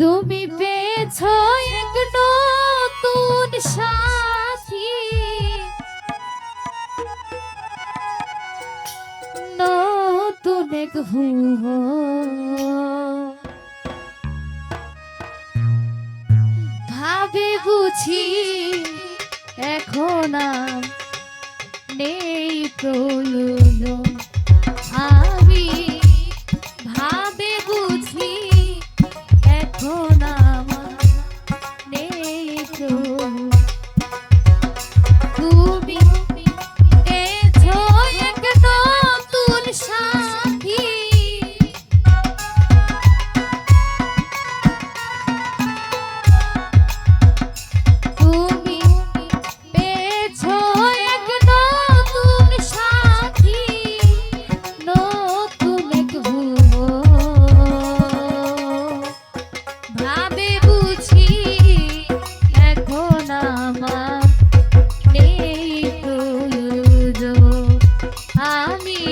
তুমি পেয়েছো এক নতুন সাথী, নতুন এক ভাবে বুঝি এখন আর নেই প্রয়োজন। আমি ভাবে বুঝি এখন আমার নেই প্রয়োজন। তুমি পেয়েছো এক নতুন সাথী, তুমি পেয়েছো এক নতুন সাথী, নতুন এক ভাবে বুঝি এখন আমার নেই প্রয়োজন। আমি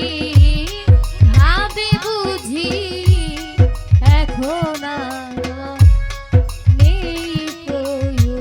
ভাবে বুঝি এখন আমার নেই প্রয়োজন।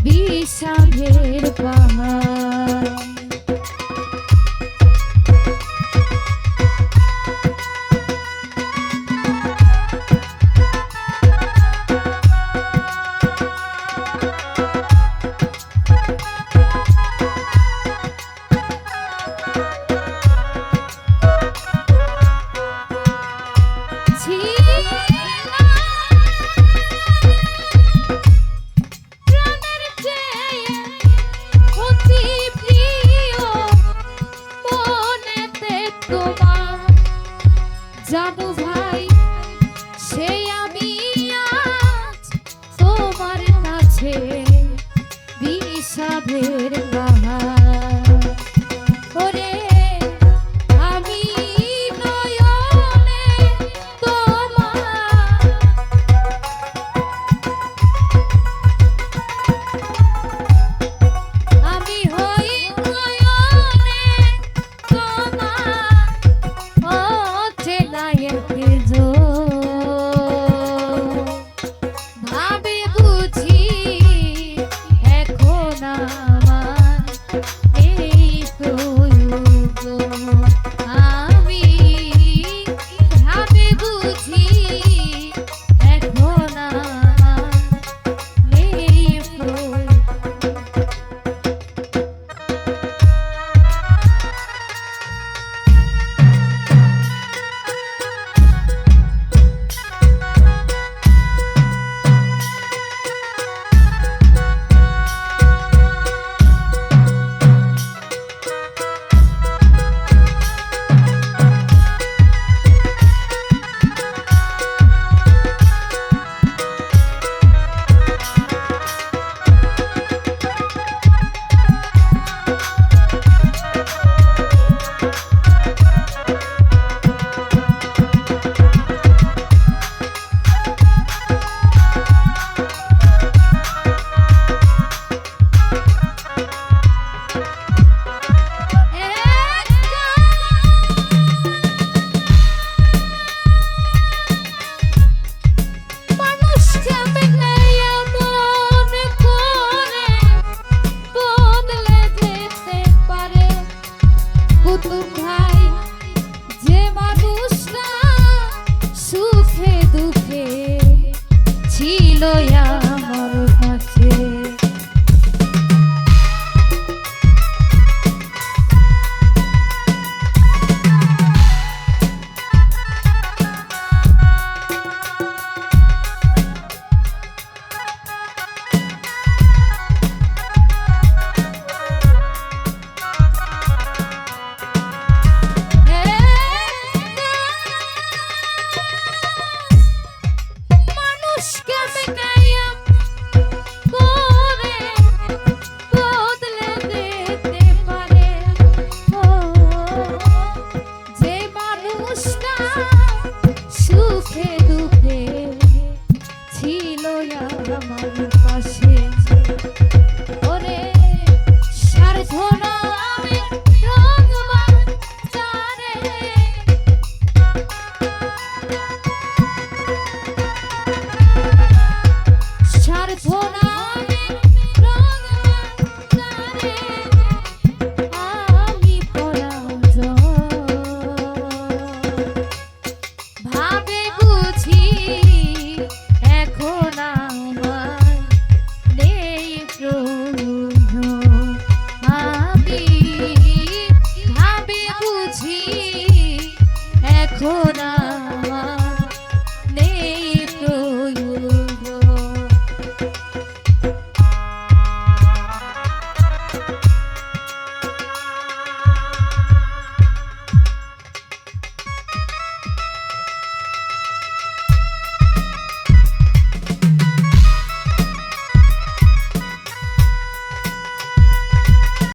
বিষাদের পাহাড় জানো ভাই, সে আমি আজ তোমার কাছে বিষাদের পাহাড়। ওরে আমি নয়নে তোমার, আমি হই নয়নে তোমার ভাবে বুঝি এখন আমার এই প্রয়োজন। আমি ভাবে বুঝি এখন আমার এই প্রয়োজন। কেমনে কায়াম করে বদলে দিতে পারে ও যে মানুষটা সুখে দুঃখে ছিল আমার